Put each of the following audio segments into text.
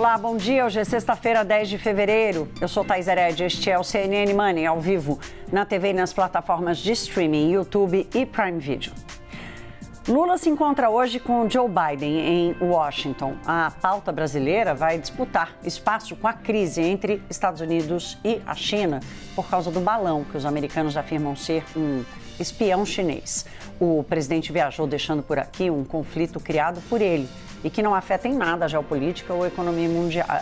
Olá, bom dia. Hoje é sexta-feira, 10 de fevereiro. Eu sou Thaís Hered. Este é o CNN Money, ao vivo, na TV e nas plataformas de streaming, YouTube e Prime Video. Lula se encontra hoje com Joe Biden em Washington. A pauta brasileira vai disputar espaço com a crise entre Estados Unidos e a China por causa do balão que os americanos afirmam ser um espião chinês. O presidente viajou deixando por aqui um conflito criado por ele e que não afeta em nada a geopolítica ou a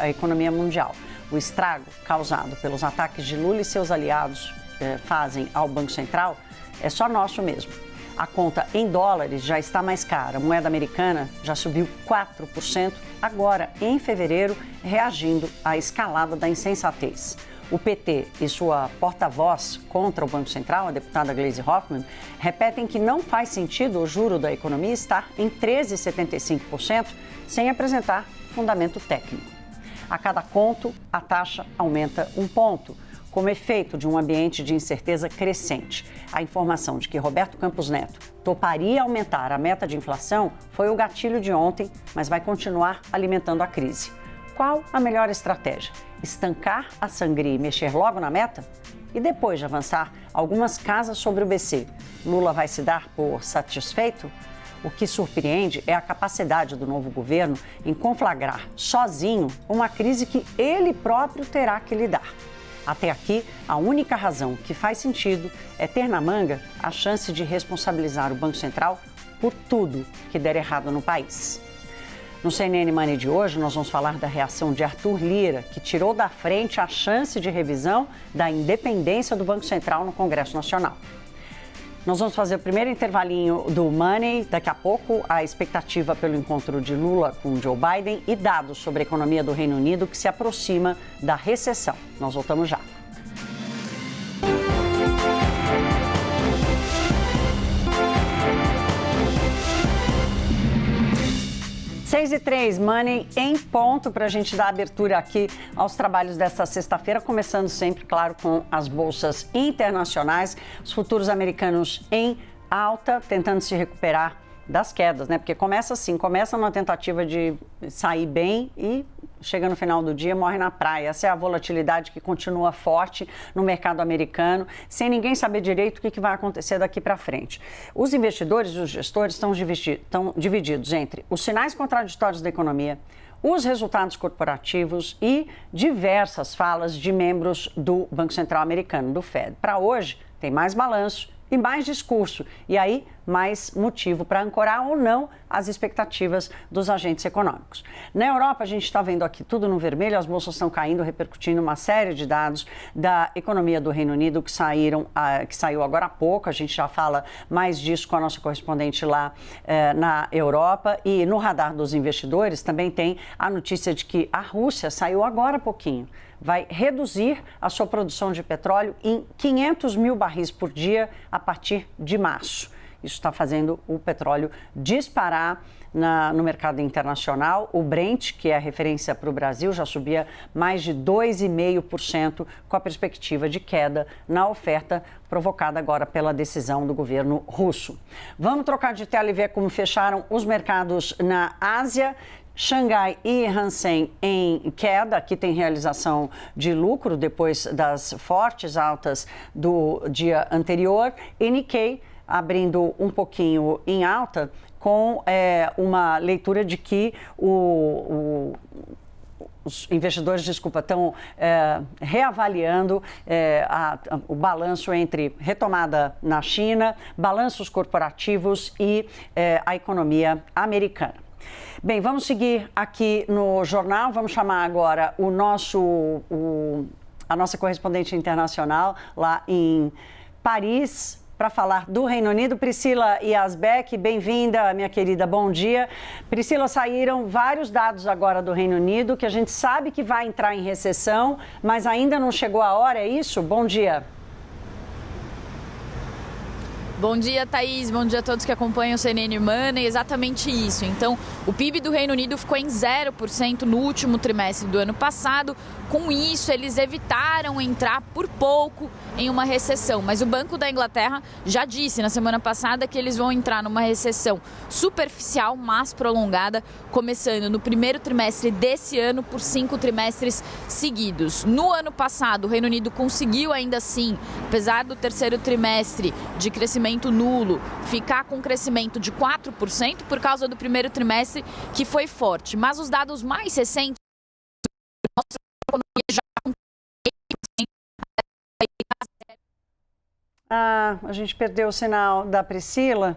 economia mundial. O estrago causado pelos ataques de Lula e seus aliados fazem ao Banco Central é só nosso mesmo. A conta em dólares já está mais cara. A moeda americana já subiu 4% agora, em fevereiro, reagindo à escalada da insensatez. O PT e sua porta-voz contra o Banco Central, a deputada Gleisi Hoffmann, repetem que não faz sentido o juro da economia estar em 13,75% sem apresentar fundamento técnico. A cada conto, a taxa aumenta 1 ponto. Como efeito de um ambiente de incerteza crescente. A informação de que Roberto Campos Neto toparia aumentar a meta de inflação foi o gatilho de ontem, mas vai continuar alimentando a crise. Qual a melhor estratégia? Estancar a sangria e mexer logo na meta? E depois de avançar algumas casas sobre o BC, Lula vai se dar por satisfeito? O que surpreende é a capacidade do novo governo em conflagrar sozinho uma crise que ele próprio terá que lidar. Até aqui, a única razão que faz sentido é ter na manga a chance de responsabilizar o Banco Central por tudo que der errado no país. No CNN Money de hoje, nós vamos falar da reação de Arthur Lira, que tirou da frente a chance de revisão da independência do Banco Central no Congresso Nacional. Nós vamos fazer o primeiro intervalinho do Money. Daqui a pouco, a expectativa pelo encontro de Lula com Joe Biden e dados sobre a economia do Reino Unido que se aproxima da recessão. Nós voltamos já. 6h03, Money em ponto para a gente dar abertura aqui aos trabalhos desta sexta-feira, começando sempre, claro, com as bolsas internacionais, os futuros americanos em alta, tentando se recuperar das quedas, né? Porque começa assim, começa numa tentativa de sair bem e chega no final do dia, morre na praia. Essa é a volatilidade que continua forte no mercado americano, sem ninguém saber direito o que vai acontecer daqui para frente. Os investidores e os gestores estão divididos entre os sinais contraditórios da economia, os resultados corporativos e diversas falas de membros do Banco Central americano, do Fed. Para hoje, tem mais balanço e mais discurso, e aí mais motivo para ancorar ou não as expectativas dos agentes econômicos. Na Europa, a gente está vendo aqui tudo no vermelho, as bolsas estão caindo, repercutindo uma série de dados da economia do Reino Unido que saiu agora há pouco. A gente já fala mais disso com a nossa correspondente lá na Europa. E no radar dos investidores também tem a notícia de que a Rússia saiu agora há pouquinho. Vai reduzir a sua produção de petróleo em 500 mil barris por dia a partir de março. Isso está fazendo o petróleo disparar no mercado internacional. O Brent, que é a referência para o Brasil, já subia mais de 2,5% com a perspectiva de queda na oferta provocada agora pela decisão do governo russo. Vamos trocar de tela e ver como fecharam os mercados na Ásia. Xangai e Hansen em queda, aqui tem realização de lucro depois das fortes altas do dia anterior. E Nikkei abrindo um pouquinho em alta, com uma leitura de que os investidores, estão reavaliando o balanço entre retomada na China, balanços corporativos e a economia americana. Bem, vamos seguir aqui no jornal, vamos chamar agora a nossa correspondente internacional lá em Paris para falar do Reino Unido, Priscila Yazbek. Bem-vinda, minha querida, bom dia. Priscila, saíram vários dados agora do Reino Unido que a gente sabe que vai entrar em recessão, mas ainda não chegou a hora, é isso? Bom dia. Bom dia, Thaís. Bom dia a todos que acompanham o CNN Money. Exatamente isso. Então, o PIB do Reino Unido ficou em 0% no último trimestre do ano passado. Com isso, eles evitaram entrar por pouco em uma recessão. Mas o Banco da Inglaterra já disse na semana passada que eles vão entrar numa recessão superficial, mas prolongada, começando no primeiro trimestre desse ano por 5 trimestres seguidos. No ano passado, o Reino Unido conseguiu ainda assim, apesar do terceiro trimestre de crescimento nulo, ficar com um crescimento de 4% por causa do primeiro trimestre que foi forte. Mas os dados mais recentes mostram a economia já com 3%. A gente perdeu o sinal da Priscila.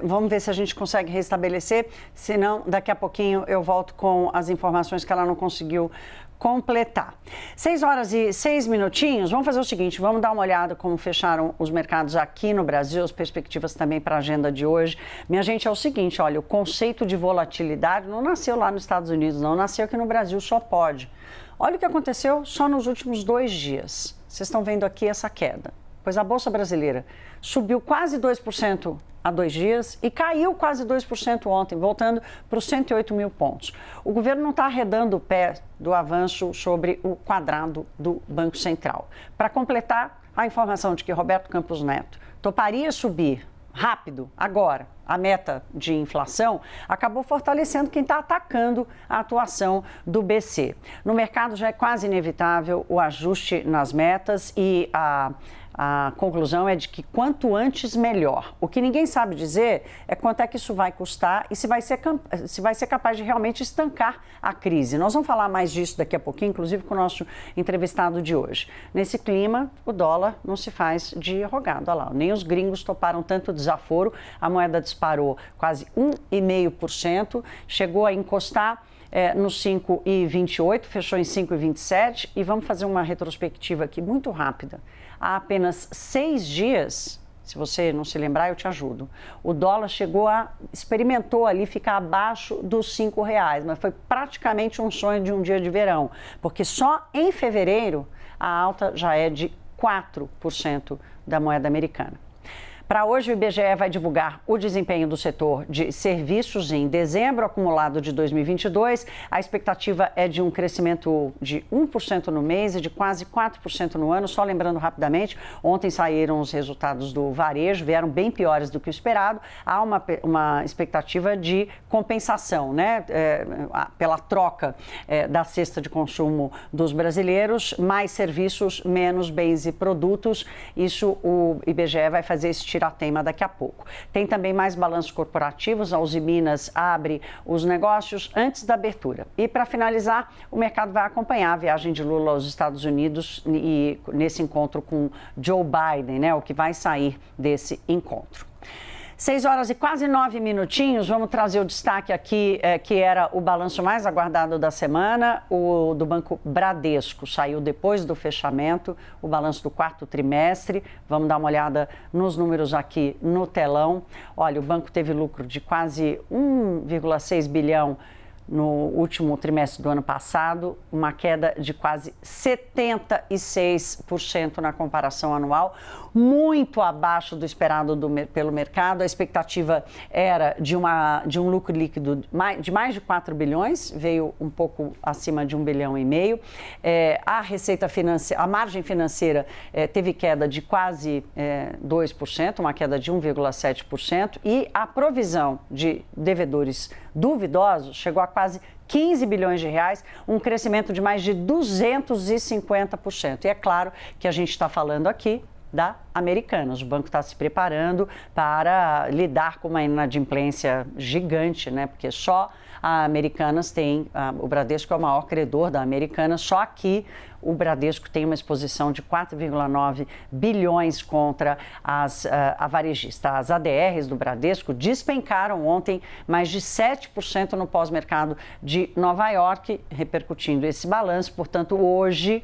Vamos ver se a gente consegue restabelecer. Senão, daqui a pouquinho eu volto com as informações que ela não conseguiu completar. 6 horas e 6 minutinhos. Vamos fazer o seguinte, vamos dar uma olhada como fecharam os mercados aqui no Brasil, as perspectivas também para a agenda de hoje. Minha gente, é o seguinte, olha, o conceito de volatilidade não nasceu lá nos Estados Unidos, não, nasceu aqui no Brasil, só pode. Olha o que aconteceu só nos últimos 2 dias. Vocês estão vendo aqui essa queda. Pois a Bolsa Brasileira subiu quase 2% há 2 dias e caiu quase 2% ontem, voltando para os 108 mil pontos. O governo não está arredando o pé do avanço sobre o quadrado do Banco Central. Para completar, a informação de que Roberto Campos Neto toparia subir rápido, agora, a meta de inflação, acabou fortalecendo quem está atacando a atuação do BC. No mercado já é quase inevitável o ajuste nas metas e a conclusão é de que quanto antes, melhor. O que ninguém sabe dizer é quanto é que isso vai custar e se vai ser capaz de realmente estancar a crise. Nós vamos falar mais disso daqui a pouquinho, inclusive com o nosso entrevistado de hoje. Nesse clima, o dólar não se faz de rogado. Olha lá, nem os gringos toparam tanto desaforo, a moeda disparou quase 1,5%, chegou a encostar nos 5,28, fechou em 5,27 e vamos fazer uma retrospectiva aqui muito rápida. Há apenas 6 dias, se você não se lembrar, eu te ajudo. O dólar experimentou ali ficar abaixo dos R$5, mas foi praticamente um sonho de um dia de verão, porque só em fevereiro a alta já é de 4% da moeda americana. Para hoje, o IBGE vai divulgar o desempenho do setor de serviços em dezembro acumulado de 2022. A expectativa é de um crescimento de 1% no mês e de quase 4% no ano. Só lembrando rapidamente, ontem saíram os resultados do varejo, vieram bem piores do que o esperado. Há uma expectativa de compensação, né? Pela troca da cesta de consumo dos brasileiros, mais serviços, menos bens e produtos. Isso o IBGE vai fazer esse tiratema daqui a pouco. Tem também mais balanços corporativos, a Uzi Minas abre os negócios antes da abertura. E para finalizar, o mercado vai acompanhar a viagem de Lula aos Estados Unidos e nesse encontro com Joe Biden, né, o que vai sair desse encontro. 6 horas e quase 9 minutinhos, vamos trazer o destaque aqui, que era o balanço mais aguardado da semana, o do Banco Bradesco. Saiu depois do fechamento, o balanço do 4º trimestre. Vamos dar uma olhada nos números aqui no telão. Olha, o banco teve lucro de quase 1,6 bilhão no último trimestre do ano passado, uma queda de quase 76% na comparação anual, muito abaixo do esperado pelo mercado. A expectativa era de um lucro líquido de mais de 4 bilhões, veio um pouco acima de 1,5 bilhão. A receita financeira, a margem financeira teve queda de quase 2%, uma queda de 1,7%, e a provisão de devedores duvidosos chegou a quase 15 bilhões de reais, um crescimento de mais de 250%. E é claro que a gente está falando aqui da Americanas. O banco está se preparando para lidar com uma inadimplência gigante, né? Porque só a Americanas tem, o Bradesco é o maior credor da Americanas, só aqui o Bradesco tem uma exposição de 4,9 bilhões contra a varejista. As ADRs do Bradesco despencaram ontem mais de 7% no pós-mercado de Nova York, repercutindo esse balanço. Portanto, hoje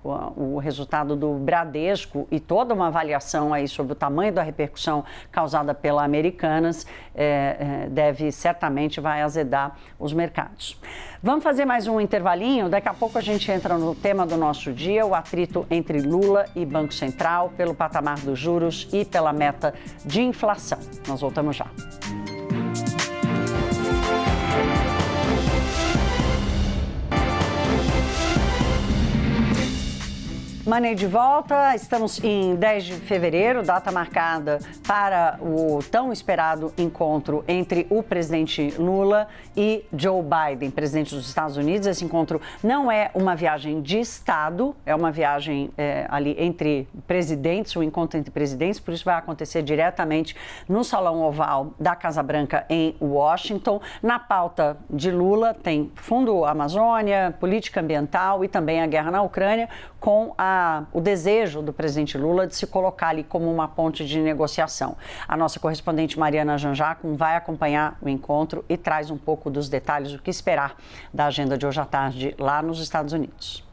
o resultado do Bradesco e toda uma avaliação aí sobre o tamanho da repercussão causada pela Americanas, certamente vai azedar os mercados. Vamos fazer mais um intervalinho, daqui a pouco a gente entra no tema do nosso dia, o atrito entre Lula e Banco Central pelo patamar dos juros e pela meta de inflação. Nós voltamos já. Money de volta, estamos em 10 de fevereiro, data marcada para o tão esperado encontro entre o presidente Lula e Joe Biden, presidente dos Estados Unidos. Esse encontro não é uma viagem de Estado, é uma viagem ali entre presidentes, um encontro entre presidentes, por isso vai acontecer diretamente no Salão Oval da Casa Branca em Washington. Na pauta de Lula tem Fundo Amazônia, política ambiental e também a guerra na Ucrânia, com o desejo do presidente Lula de se colocar ali como uma ponte de negociação. A nossa correspondente Mariana Janjacum vai acompanhar o encontro e traz um pouco dos detalhes do que esperar da agenda de hoje à tarde lá nos Estados Unidos.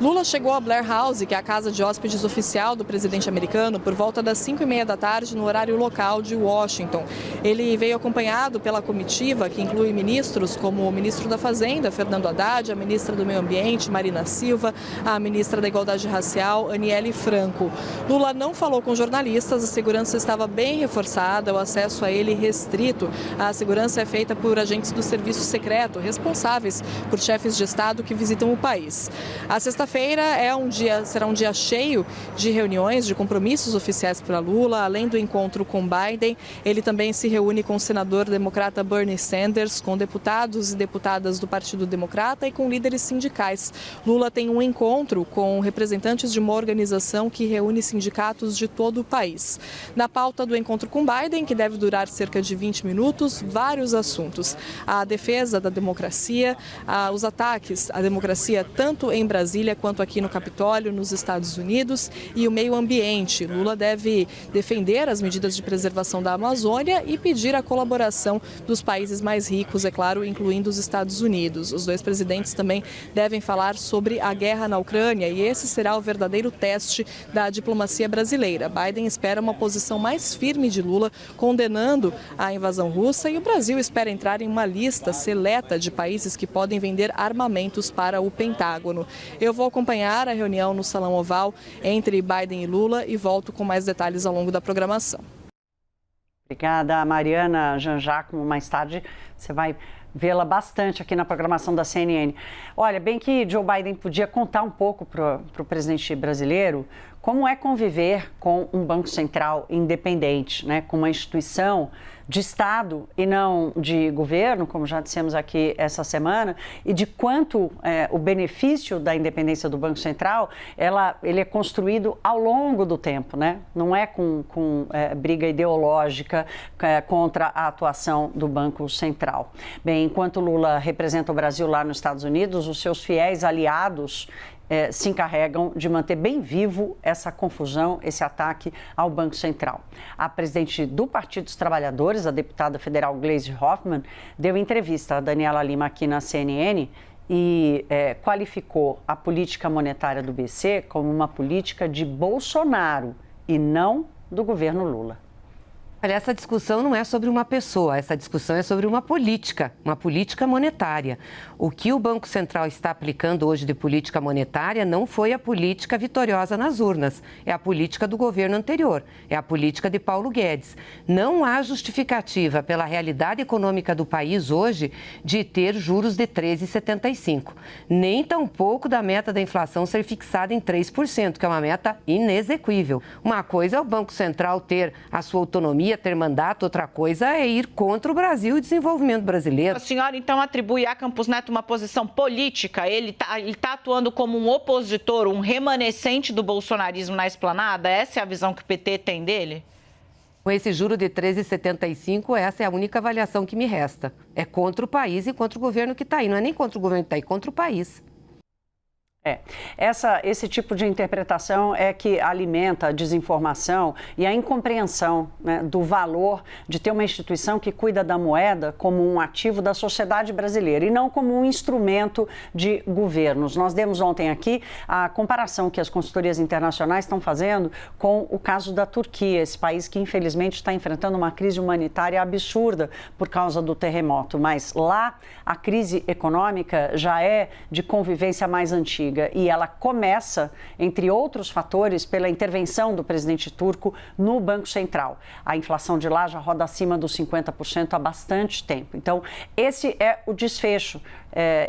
Lula chegou a Blair House, que é a casa de hóspedes oficial do presidente americano, por volta das 5h30 da tarde no horário local de Washington. Ele veio acompanhado pela comitiva, que inclui ministros como o ministro da Fazenda, Fernando Haddad, a ministra do Meio Ambiente, Marina Silva, a ministra da Igualdade Racial, Aniele Franco. Lula não falou com jornalistas, a segurança estava bem reforçada, o acesso a ele restrito. A segurança é feita por agentes do serviço secreto, responsáveis por chefes de Estado que visitam o país. A sexta-feira será um dia cheio de reuniões, de compromissos oficiais para Lula. Além do encontro com Biden, ele também se reúne com o senador democrata Bernie Sanders, com deputados e deputadas do Partido Democrata e com líderes sindicais. Lula tem um encontro com representantes de uma organização que reúne sindicatos de todo o país. Na pauta do encontro com Biden, que deve durar cerca de 20 minutos, vários assuntos. A defesa da democracia, os ataques à democracia tanto em Brasília quanto aqui no Capitólio, nos Estados Unidos, e o meio ambiente. Lula deve defender as medidas de preservação da Amazônia e pedir a colaboração dos países mais ricos, é claro, incluindo os Estados Unidos. Os dois presidentes também devem falar sobre a guerra na Ucrânia e esse será o verdadeiro teste da diplomacia brasileira. Biden espera uma posição mais firme de Lula, condenando a invasão russa, e o Brasil espera entrar em uma lista seleta de países que podem vender armamentos para o Pentágono. Eu vou acompanhar a reunião no Salão Oval entre Biden e Lula e volto com mais detalhes ao longo da programação. Obrigada, Mariana Janjacum. Mais tarde você vai vê-la bastante aqui na programação da CNN. Olha, bem que Joe Biden podia contar um pouco para o presidente brasileiro como é conviver com um Banco Central independente, né, com uma instituição de Estado e não de governo, como já dissemos aqui essa semana, e de quanto o benefício da independência do Banco Central, ele é construído ao longo do tempo, né? Não é com briga ideológica contra a atuação do Banco Central. Bem, enquanto Lula representa o Brasil lá nos Estados Unidos, os seus fiéis aliados se encarregam de manter bem vivo essa confusão, esse ataque ao Banco Central. A presidente do Partido dos Trabalhadores, a deputada federal Gleisi Hoffmann, deu entrevista a Daniela Lima aqui na CNN e qualificou a política monetária do BC como uma política de Bolsonaro e não do governo Lula. Olha, essa discussão não é sobre uma pessoa, essa discussão é sobre uma política monetária. O que o Banco Central está aplicando hoje de política monetária não foi a política vitoriosa nas urnas, é a política do governo anterior, é a política de Paulo Guedes. Não há justificativa pela realidade econômica do país hoje de ter juros de 13,75, nem tampouco da meta da inflação ser fixada em 3%, que é uma meta inexequível. Uma coisa é o Banco Central ter a sua autonomia, ter mandato, outra coisa é ir contra o Brasil e o desenvolvimento brasileiro. A senhora, então, atribui a Campos Neto uma posição política? Ele tá atuando como um opositor, um remanescente do bolsonarismo na esplanada? Essa é a visão que o PT tem dele? Com esse juro de 13,75, essa é a única avaliação que me resta. É contra o país e contra o governo que está aí. Não é nem contra o governo que está aí, contra o país. Esse tipo de interpretação é que alimenta a desinformação e a incompreensão, né, do valor de ter uma instituição que cuida da moeda como um ativo da sociedade brasileira e não como um instrumento de governos. Nós demos ontem aqui a comparação que as consultorias internacionais estão fazendo com o caso da Turquia, esse país que infelizmente está enfrentando uma crise humanitária absurda por causa do terremoto, mas lá a crise econômica já é de convivência mais antiga. E ela começa, entre outros fatores, pela intervenção do presidente turco no Banco Central. A inflação de lá já roda acima dos 50% há bastante tempo. Então, esse é o desfecho.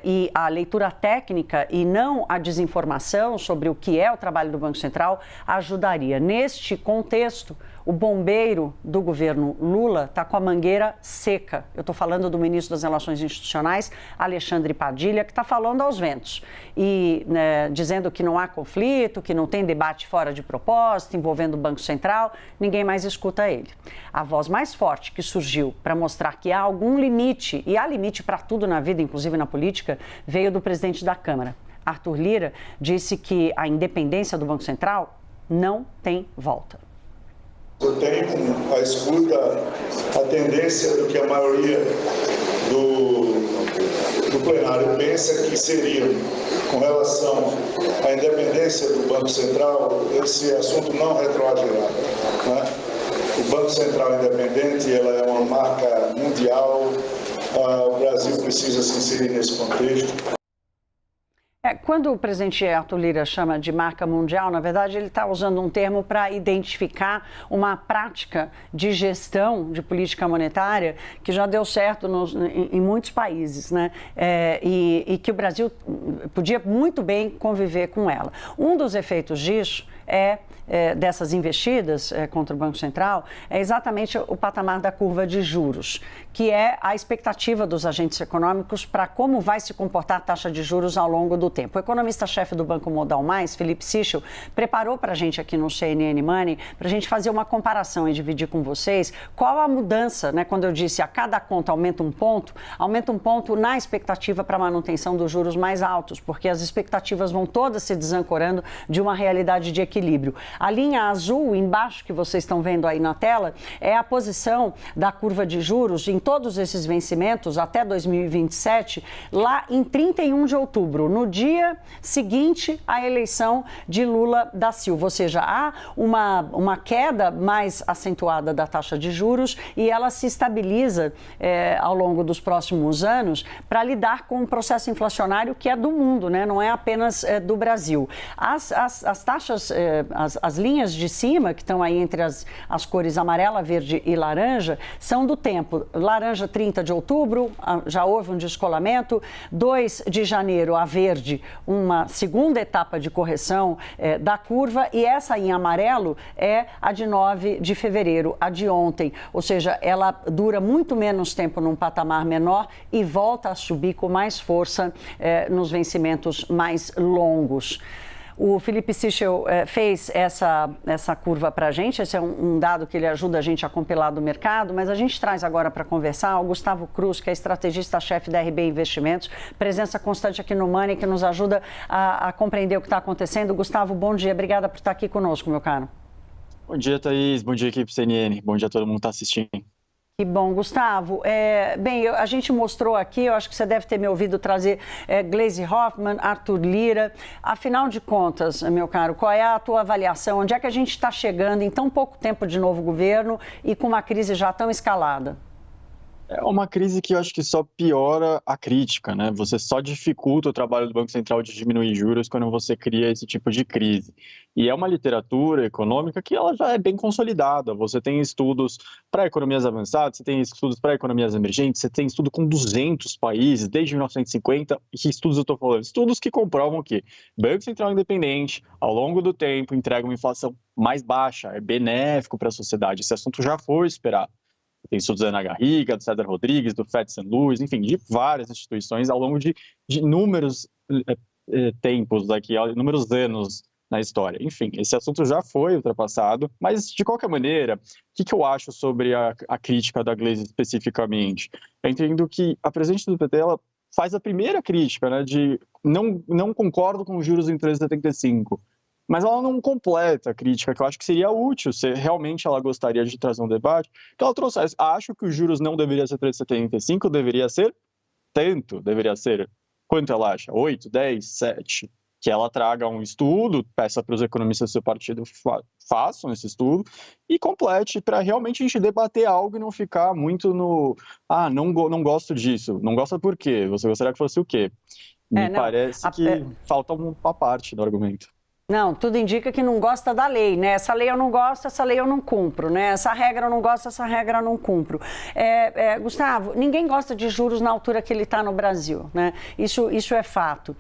E a leitura técnica e não a desinformação sobre o que é o trabalho do Banco Central ajudaria. Neste contexto, o bombeiro do governo Lula está com a mangueira seca. Eu estou falando do ministro das Relações Institucionais, Alexandre Padilha, que está falando aos ventos e dizendo que não há conflito, que não tem debate fora de propósito envolvendo o Banco Central. Ninguém mais escuta ele. A voz mais forte que surgiu para mostrar que há algum limite, e há limite para tudo na vida, inclusive na política, veio do presidente da Câmara. Arthur Lira disse que a independência do Banco Central não tem volta. Eu tenho a escuta, a tendência do que a maioria do plenário pensa que seria, com relação à independência do Banco Central, esse assunto não retroagirá, né? O Banco Central independente, ela é uma marca mundial, o Brasil precisa se inserir nesse contexto. Quando o presidente Arthur Lira chama de marca mundial, na verdade, ele está usando um termo para identificar uma prática de gestão de política monetária que já deu certo em muitos países, né? E que o Brasil podia muito bem conviver com ela. Um dos efeitos disso dessas investidas contra o Banco Central é exatamente o patamar da curva de juros, que é a expectativa dos agentes econômicos para como vai se comportar a taxa de juros ao longo do tempo. O economista-chefe do Banco Modal Mais, Felipe Sichel, preparou para a gente aqui no CNN Money, para a gente fazer uma comparação e dividir com vocês qual a mudança, né, quando eu disse a cada conta aumenta um ponto na expectativa para a manutenção dos juros mais altos, porque as expectativas vão todas se desancorando de uma realidade de equilíbrio. A linha azul embaixo que vocês estão vendo aí na tela é a posição da curva de juros em todos esses vencimentos até 2027, lá em 31 de outubro, no dia seguinte à eleição de Lula da Silva. Ou seja, há uma queda mais acentuada da taxa de juros e ela se estabiliza ao longo dos próximos anos para lidar com o processo inflacionário que é do mundo, né? Não é apenas do Brasil. As taxas, as linhas de cima, que estão aí entre as cores amarela, verde e laranja, são do tempo. Laranja, 30 de outubro, já houve um descolamento. 2 de janeiro, a verde, uma segunda etapa de correção da curva. E essa em amarelo é a de 9 de fevereiro, a de ontem. Ou seja, ela dura muito menos tempo num patamar menor e volta a subir com mais força nos vencimentos mais longos. O Felipe Sichel fez essa curva para a gente, esse é um dado que ele ajuda a gente a compilar do mercado, mas a gente traz agora para conversar o Gustavo Cruz, que é estrategista-chefe da RB Investimentos, presença constante aqui no Money, que nos ajuda a compreender o que está acontecendo. Gustavo, bom dia, obrigada por estar aqui conosco, meu caro. Bom dia, Thaís, bom dia, equipe CNN, bom dia a todo mundo que está assistindo. Que bom, Gustavo. Bem, a gente mostrou aqui, eu acho que você deve ter me ouvido trazer Gleisi Hoffmann, Arthur Lira. Afinal de contas, meu caro, qual é a tua avaliação? Onde é que a gente está chegando em tão pouco tempo de novo governo e com uma crise já tão escalada? É uma crise que eu acho que só piora a crítica, né? Você só dificulta o trabalho do Banco Central de diminuir juros quando você cria esse tipo de crise. E é uma literatura econômica que ela já é bem consolidada. Você tem estudos para economias avançadas, você tem estudos para economias emergentes, você tem estudo com 200 países desde 1950. E que estudos eu estou falando? Estudos que comprovam que Banco Central independente, ao longo do tempo, entrega uma inflação mais baixa, é benéfico para a sociedade. Esse assunto já foi esperado. Tem estudos da Ana Garriga, do César Rodrigues, do Fed St. Louis, enfim, de várias instituições ao longo de inúmeros tempos aqui, inúmeros anos na história. Enfim, esse assunto já foi ultrapassado, mas de qualquer maneira, o que eu acho sobre a crítica da Gleisi especificamente? Eu entendo que a presidente do PT, ela faz a primeira crítica, né, de não concordo com os juros em 3,75, mas ela não completa a crítica, que eu acho que seria útil, se realmente ela gostaria de trazer um debate, que ela trouxesse. Acho que os juros não deveria ser 3,75, deveria ser tanto, deveria ser, quanto ela acha? 8, 10, 7? Que ela traga um estudo, peça para os economistas do seu partido façam esse estudo e complete para realmente a gente debater algo e não ficar muito no não gosto disso. Não gosta por quê? Você gostaria que fosse o quê? Parece que falta uma parte do argumento. Não, tudo indica que não gosta da lei, né? Essa lei eu não gosto, essa lei eu não cumpro, né? Essa regra eu não gosto, essa regra eu não cumpro. Gustavo, ninguém gosta de juros na altura que ele está no Brasil, né? Isso é fato.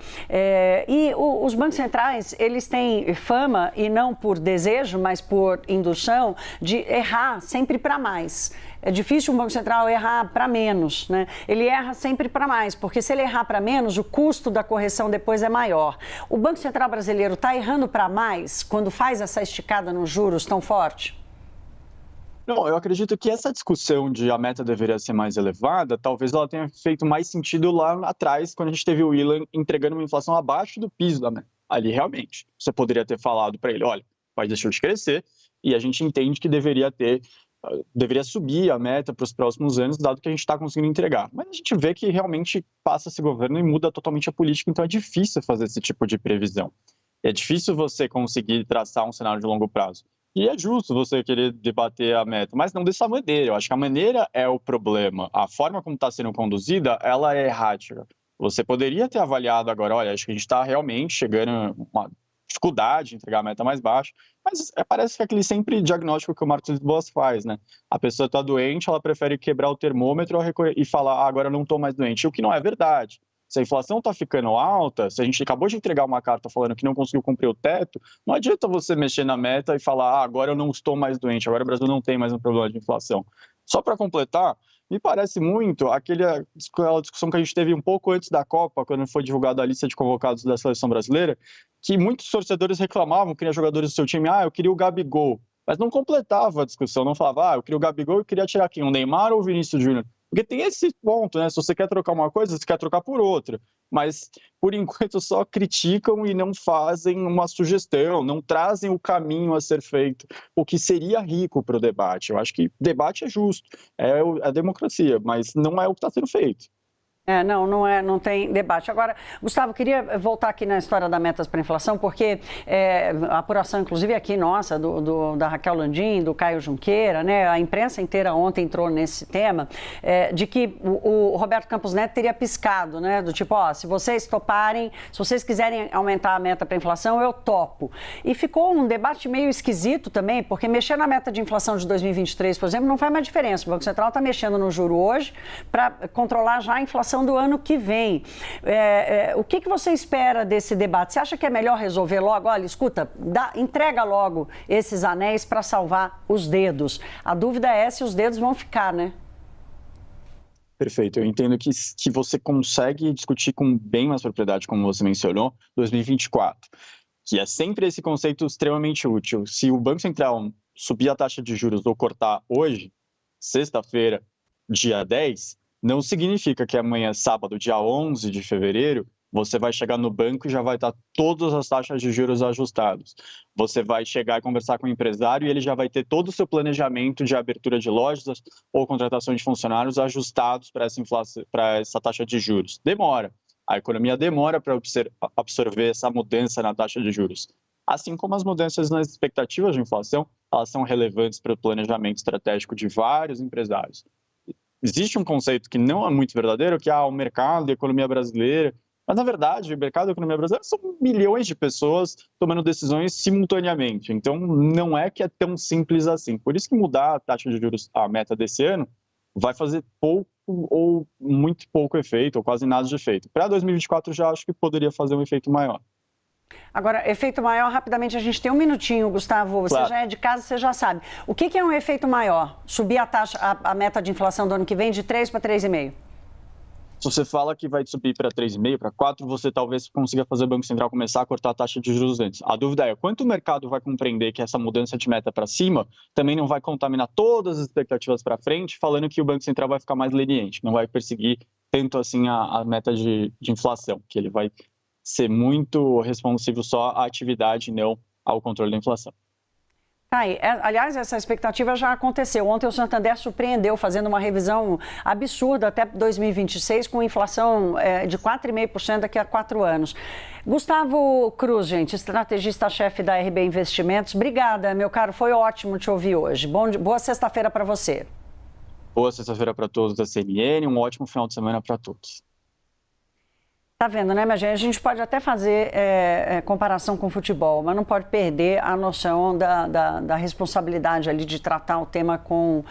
Os bancos centrais, eles têm fama, e não por desejo, mas por indução, de errar sempre para mais. É difícil um Banco Central errar para menos, né? Ele erra sempre para mais, porque se ele errar para menos, o custo da correção depois é maior. O Banco Central brasileiro está errando para mais quando faz essa esticada nos juros tão forte? Não, eu acredito que essa discussão de a meta deveria ser mais elevada, talvez ela tenha feito mais sentido lá atrás, quando a gente teve o Ilan entregando uma inflação abaixo do piso da meta. Ali, realmente, você poderia ter falado para ele, olha, o país deixou de crescer e a gente entende que deveria subir a meta para os próximos anos, dado que a gente está conseguindo entregar. Mas a gente vê que realmente passa esse governo e muda totalmente a política, então é difícil fazer esse tipo de previsão. É difícil você conseguir traçar um cenário de longo prazo. E é justo você querer debater a meta, mas não dessa maneira. Eu acho que a maneira é o problema. A forma como está sendo conduzida, ela é errática. Você poderia ter avaliado agora, olha, acho que a gente está realmente chegando a uma dificuldade de entregar a meta mais baixa, mas parece que é aquele sempre diagnóstico que o Marcos Boas faz, né? A pessoa está doente, ela prefere quebrar o termômetro e falar, agora eu não estou mais doente, o que não é verdade. Se a inflação está ficando alta, se a gente acabou de entregar uma carta falando que não conseguiu cumprir o teto, não adianta você mexer na meta e falar, agora eu não estou mais doente, agora o Brasil não tem mais um problema de inflação. Só para completar, me parece muito aquela discussão que a gente teve um pouco antes da Copa, quando foi divulgada a lista de convocados da seleção brasileira, que muitos torcedores reclamavam, queriam jogadores do seu time, eu queria o Gabigol, mas não completava a discussão, não falava, eu queria o Gabigol e queria tirar quem, o Neymar ou o Vinícius Júnior? Porque tem esse ponto, né? Se você quer trocar uma coisa, você quer trocar por outra. Mas, por enquanto, só criticam e não fazem uma sugestão, não trazem o caminho a ser feito, o que seria rico para o debate. Eu acho que debate é justo, é a democracia, mas não é o que está sendo feito. Não tem debate. Agora, Gustavo, queria voltar aqui na história da metas para inflação, porque a apuração, inclusive aqui nossa, da Raquel Landim, do Caio Junqueira, né, a imprensa inteira ontem entrou nesse tema, de que o Roberto Campos Neto teria piscado, né, do tipo, se vocês toparem, se vocês quiserem aumentar a meta para inflação, eu topo. E ficou um debate meio esquisito também, porque mexer na meta de inflação de 2023, por exemplo, não faz mais diferença. O Banco Central está mexendo no juro hoje para controlar já a inflação do ano que vem. O que você espera desse debate? Você acha que é melhor resolver logo? Olha, escuta, entrega logo esses anéis para salvar os dedos. A dúvida é se os dedos vão ficar, né? Perfeito. Eu entendo que você consegue discutir com bem mais propriedade, como você mencionou, 2024, que é sempre esse conceito extremamente útil. Se o Banco Central subir a taxa de juros ou cortar hoje, sexta-feira, dia 10, não significa que amanhã, sábado, dia 11 de fevereiro, você vai chegar no banco e já vai estar todas as taxas de juros ajustadas. Você vai chegar e conversar com o empresário e ele já vai ter todo o seu planejamento de abertura de lojas ou contratação de funcionários ajustados para essa taxa de juros. Demora. A economia demora para absorver essa mudança na taxa de juros. Assim como as mudanças nas expectativas de inflação, elas são relevantes para o planejamento estratégico de vários empresários. Existe um conceito que não é muito verdadeiro, que é o mercado e a economia brasileira. Mas, na verdade, o mercado e a economia brasileira são milhões de pessoas tomando decisões simultaneamente. Então, não é que é tão simples assim. Por isso que mudar a taxa de juros, a meta desse ano, vai fazer pouco ou muito pouco efeito, ou quase nada de efeito. Para 2024, já acho que poderia fazer um efeito maior. Agora, efeito maior, rapidamente, a gente tem um minutinho, Gustavo, você já é de casa, você já sabe. O que é um efeito maior? Subir a meta de inflação do ano que vem de 3 para 3,5? Se você fala que vai subir para 3,5, para 4, você talvez consiga fazer o Banco Central começar a cortar a taxa de juros antes. A dúvida é, quanto o mercado vai compreender que essa mudança de meta para cima também não vai contaminar todas as expectativas para frente, falando que o Banco Central vai ficar mais leniente, não vai perseguir tanto assim a meta de inflação, que ele vai ser muito responsivo só à atividade e não ao controle da inflação. Aí, aliás, essa expectativa já aconteceu. Ontem o Santander surpreendeu, fazendo uma revisão absurda até 2026, com inflação de 4,5% daqui a 4 anos. Gustavo Cruz, gente, estrategista-chefe da RB Investimentos. Obrigada, meu caro. Foi ótimo te ouvir hoje. Boa sexta-feira para você. Boa sexta-feira para todos da CNN. Um ótimo final de semana para todos. Tá vendo, né, minha gente? A gente pode até fazer comparação com futebol, mas não pode perder a noção da responsabilidade ali de tratar o tema com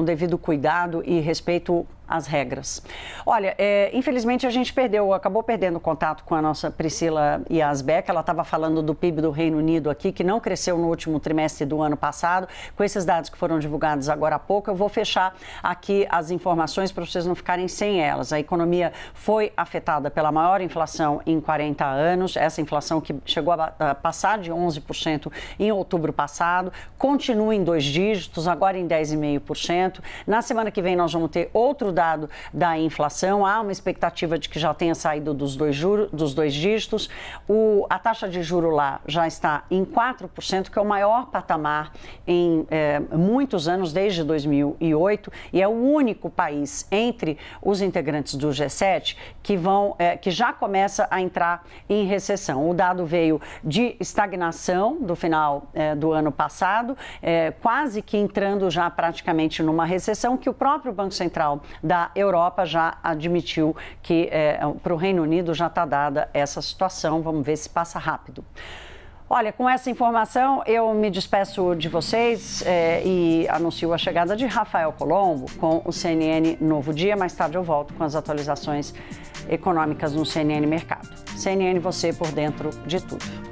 devido cuidado e respeito às regras. Olha, infelizmente a gente acabou perdendo contato com a nossa Priscila Yasbeck. Ela estava falando do PIB do Reino Unido aqui, que não cresceu no último trimestre do ano passado. Com esses dados que foram divulgados agora há pouco, eu vou fechar aqui as informações para vocês não ficarem sem elas. A economia foi afetada pela maior inflação em 40 anos, essa inflação que chegou a passar de 11% em outubro passado, continua em 2 dígitos, agora em 10,5%. Na semana que vem nós vamos ter outro dado da inflação, há uma expectativa de que já tenha saído dos 2 dígitos. A taxa de juro lá já está em 4%, que é o maior patamar em muitos anos, desde 2008, e é o único país entre os integrantes do G7 que já começa a entrar em recessão. O dado veio de estagnação do final do ano passado, quase que entrando já praticamente numa recessão, que o próprio Banco Central da Europa já admitiu que para o Reino Unido já está dada essa situação. Vamos ver se passa rápido. Olha, com essa informação eu me despeço de vocês e anuncio a chegada de Rafael Colombo com o CNN Novo Dia. Mais tarde eu volto com as atualizações econômicas no CNN Mercado. CNN, você por dentro de tudo.